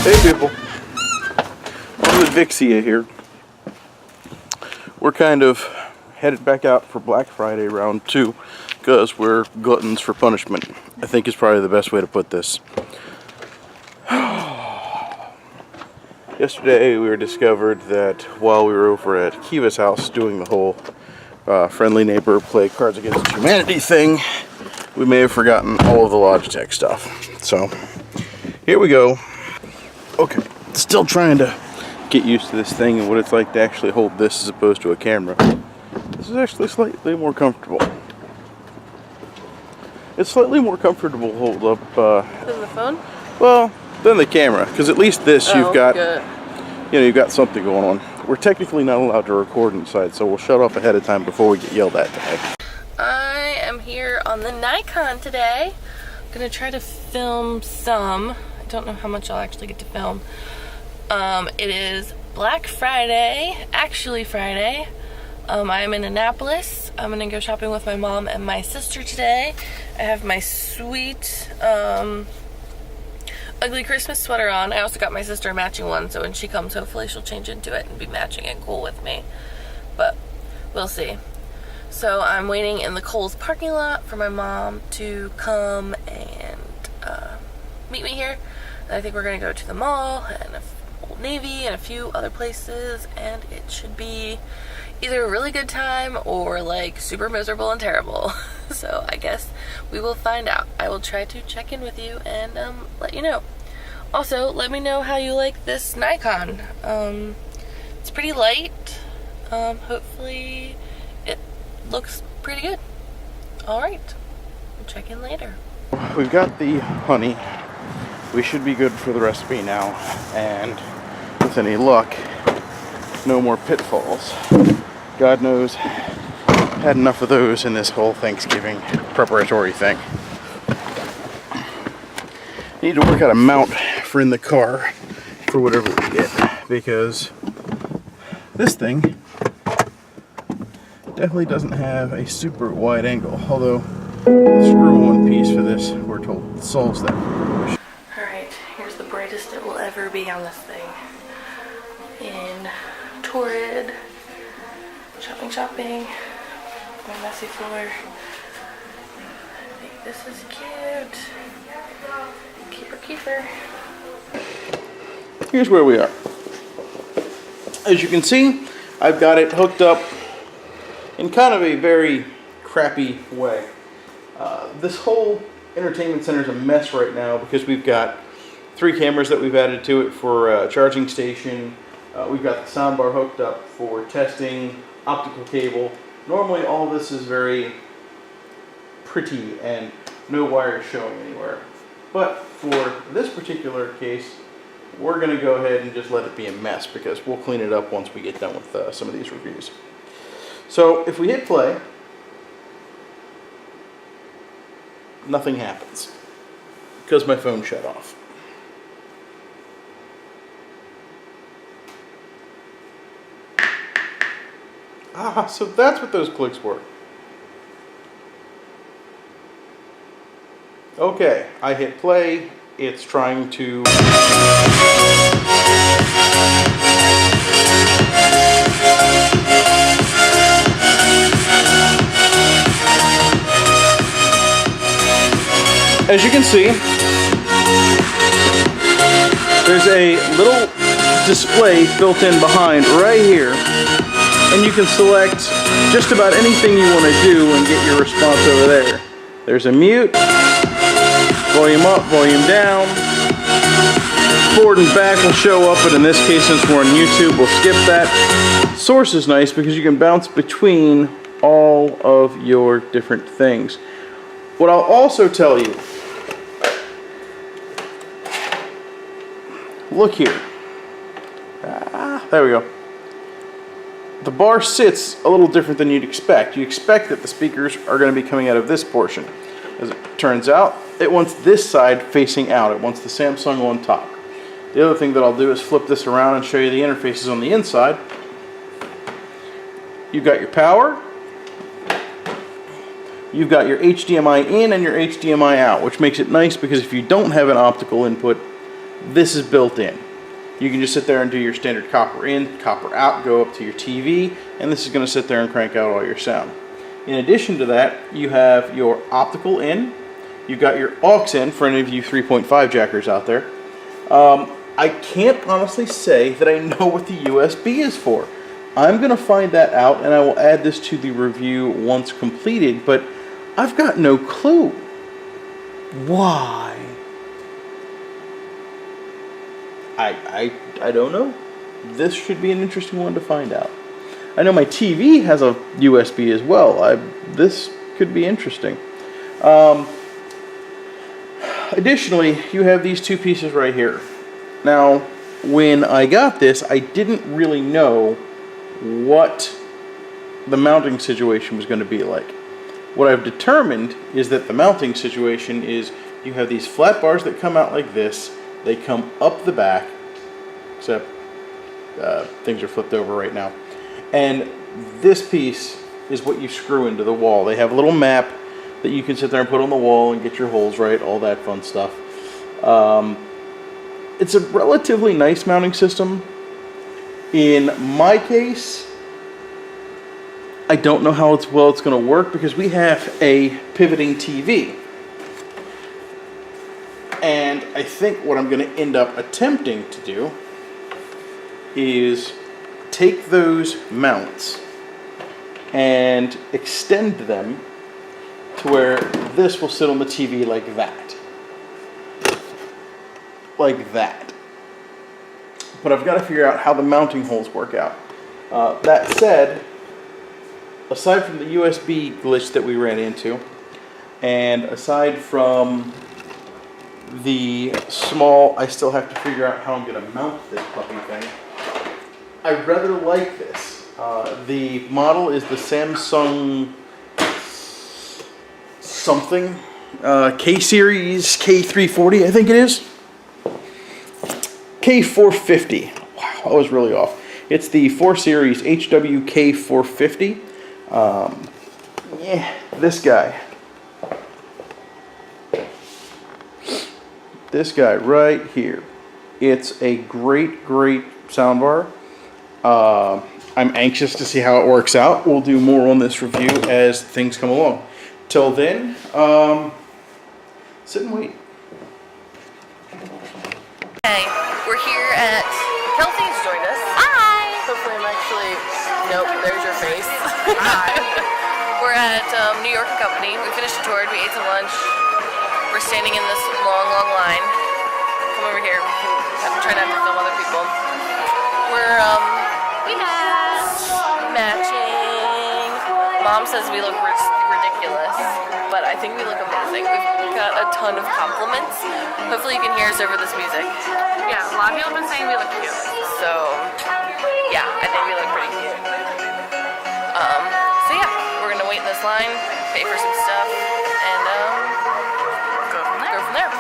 Hey people, I'm with Vixia here. We're kind of headed back out for Black Friday round 2 because we're gluttons for punishment. I think is probably the best way to put this. Yesterday we were discovered that while we were over at Kiva's house doing the whole friendly neighbor play Cards Against Humanity thing, we may have forgotten all of the Logitech stuff. So here we go. Okay, still trying to get used to this thing and what it's like to actually hold this as opposed to a camera. This is actually slightly more comfortable. It's slightly more comfortable to hold up than the phone? Well, than the camera, because at least this you've got good. You know, you've got something going on. We're technically not allowed to record inside, so we'll shut off ahead of time before we get yelled at today. I am here on the Nikon today. I'm gonna try to film some. I don't know how much I'll actually get to film. It is Black Friday, actually Friday. I am in Annapolis. I'm gonna go shopping with my mom and my sister today. I have my sweet ugly Christmas sweater on. I also got my sister a matching one, so when she comes, hopefully she'll change into it and be matching and cool with me. But we'll see. So I'm waiting in the Kohl's parking lot for my mom to come and meet me here. And I think we're gonna go to the mall and Old Navy and a few other places, and it should be either a really good time or like super miserable and terrible. So I guess we will find out. I will try to check in with you and let you know. Also, let me know how you like this Nikon. It's pretty light. Hopefully it looks pretty good. Alright, we'll check in later. We've got the honey. We should be good for the recipe now, and with any luck, no more pitfalls. God knows, had enough of those in this whole Thanksgiving preparatory thing. Need to work out a mount for in the car for whatever we get, because this thing definitely doesn't have a super wide angle, although the screw-on piece for this, we're told, solves that. Alright, here's the brightest it will ever be on this thing. In Torrid. Shopping. My messy floor. I think this is cute. Keeper. Here's where we are. As you can see, I've got it hooked up in kind of a very crappy way. This whole entertainment center is a mess right now because we've got 3 cameras that we've added to it for a charging station. We've got the soundbar hooked up for testing, optical cable. Normally all this is very pretty and no wires showing anywhere. But for this particular case, we're going to go ahead and just let it be a mess because we'll clean it up once we get done with some of these reviews. So if we hit play, nothing happens because my phone shut off. Ah, so that's what those clicks were. Okay, I hit play. It's trying to... As you can see, there's a little display built in behind right here, and you can select just about anything you want to do and get your response over there. There's a mute, volume up, volume down, forward and back will show up, but in this case, since we're on YouTube, we'll skip that. Source is nice because you can bounce between all of your different things. What I'll also tell you, look here. There we go. The bar sits a little different than you'd expect. You expect that the speakers are going to be coming out of this portion. As it turns out, it wants this side facing out. It wants the Samsung on top. The other thing that I'll do is flip this around and show you the interfaces on the inside. You've got your power. You've got your HDMI in and your HDMI out, which makes it nice because if you don't have an optical input, this is built in. You can just sit there and do your standard copper in, copper out, go up to your TV, and this is going to sit there and crank out all your sound. In addition to that, you have your optical in, you've got your aux in for any of you 3.5 jackers out there. I can't honestly say that I know what the USB is for. I'm going to find that out, and I will add this to the review once completed, but I've got no clue. Why? I don't know. This should be an interesting one to find out. I know my TV has a USB as well. This could be interesting. Additionally, you have these two pieces right here. Now, when I got this, I didn't really know what the mounting situation was going to be like. What I've determined is that the mounting situation is you have these flat bars that come out like this. They come up the back, except things are flipped over right now. And this piece is what you screw into the wall. They have a little map that you can sit there and put on the wall and get your holes right, all that fun stuff. It's a relatively nice mounting system. In my case, I don't know how it's going to work because we have a pivoting TV. And I think what I'm going to end up attempting to do is take those mounts and extend them to where this will sit on the TV like that. Like that. But I've got to figure out how the mounting holes work out. That said, aside from the USB glitch that we ran into, and aside from the small, I still have to figure out how I'm going to mount this puppy thing, I rather like this. The model is the Samsung something, K-Series, K340, I think it is. K450. Wow, I was really off. It's the 4 Series HWK450. Yeah, this guy. This guy right here. It's a great soundbar. I'm anxious to see how it works out. We'll do more on this review as things come along. Till then, sit and wait. Hey, we're here at Kelsey's joined us. Hi! Hopefully I'm actually, nope, there's your face. Hi. We're at New York Company. We finished the tour, we ate some lunch. We're standing in this long line. Come over here. I'm trying not to film other people. We're, matching. Mom says we look ridiculous, but I think we look amazing. We've got a ton of compliments. Hopefully you can hear us over this music. Yeah, a lot of people have been saying we look cute. So, yeah, I think we look pretty cute. So yeah, we're gonna wait in this line, pay for some stuff, and go from there.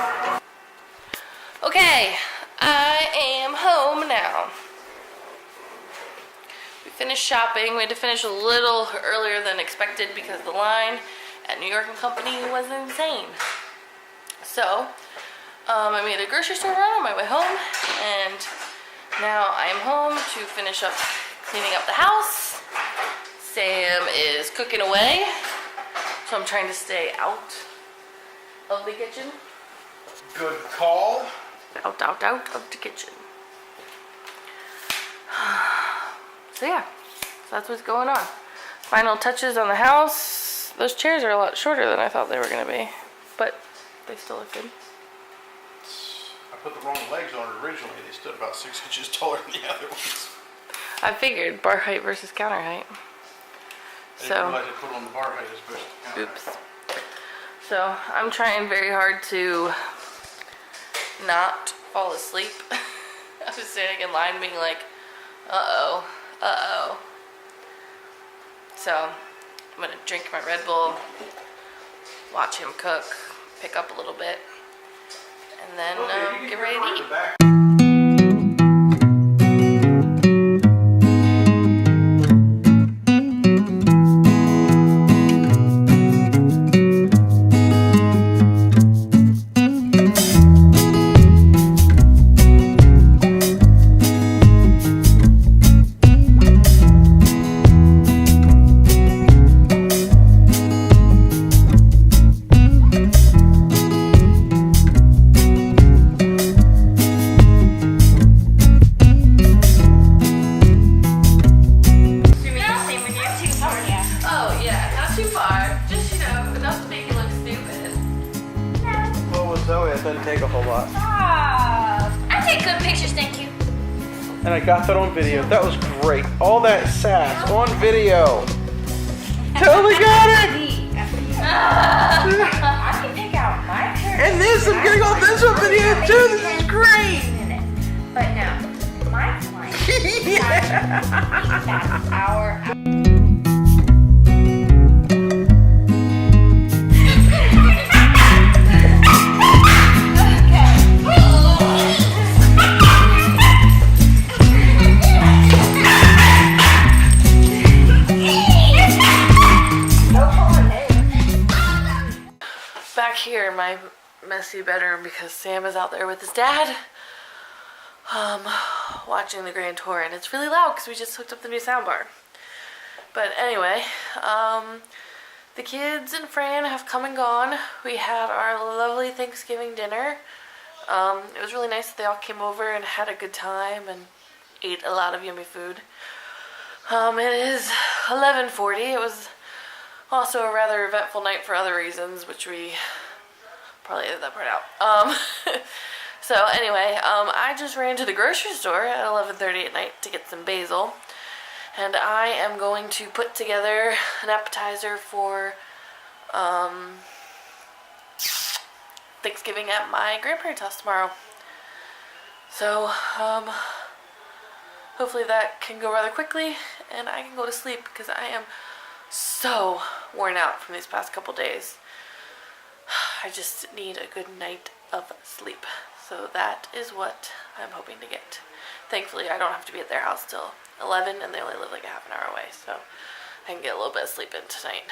Okay, I am home now. We finished shopping. We had to finish a little earlier than expected because the line at New York & Company was insane. So, I made a grocery store run on my way home, and now I am home to finish up cleaning up the house. Sam is cooking away, so I'm trying to stay out of the kitchen. Good call. Out of the kitchen. So yeah, so that's what's going on. Final touches on the house. Those chairs are a lot shorter than I thought they were going to be, but they still look good. I put the wrong legs on it originally. They stood about 6 inches taller than the other ones. I figured bar height versus counter height. I didn't realize I put on the bar height as opposed to counter Oops. height. So I'm trying very hard to not fall asleep. I was standing in line being like, uh-oh. So I'm gonna drink my Red Bull, watch him cook, pick up a little bit, and then get ready to eat. it doesn't take a whole lot. I take good pictures, thank you. And I got that on video. That was great. All that sass on video. Totally got it! I can pick out my turn. And this, I'm getting all this on video too. This is great. But no, my client. Yeah. That's our. Back here in my messy bedroom because Sam is out there with his dad watching the Grand Tour, and it's really loud because we just hooked up the new soundbar. But anyway, the kids and Fran have come and gone. We had our lovely Thanksgiving dinner. It was really nice that they all came over and had a good time and ate a lot of yummy food. It is 11:40. It was also a rather eventful night for other reasons, which we probably edit that part out. So anyway, I just ran to the grocery store at 11:30 at night to get some basil. And I am going to put together an appetizer for Thanksgiving at my grandparents' house tomorrow. So, hopefully that can go rather quickly and I can go to sleep because I am so worn out from these past couple days. I just need a good night of sleep. So that is what I'm hoping to get. Thankfully, I don't have to be at their house till 11 and they only live like a half an hour away. So I can get a little bit of sleep in tonight.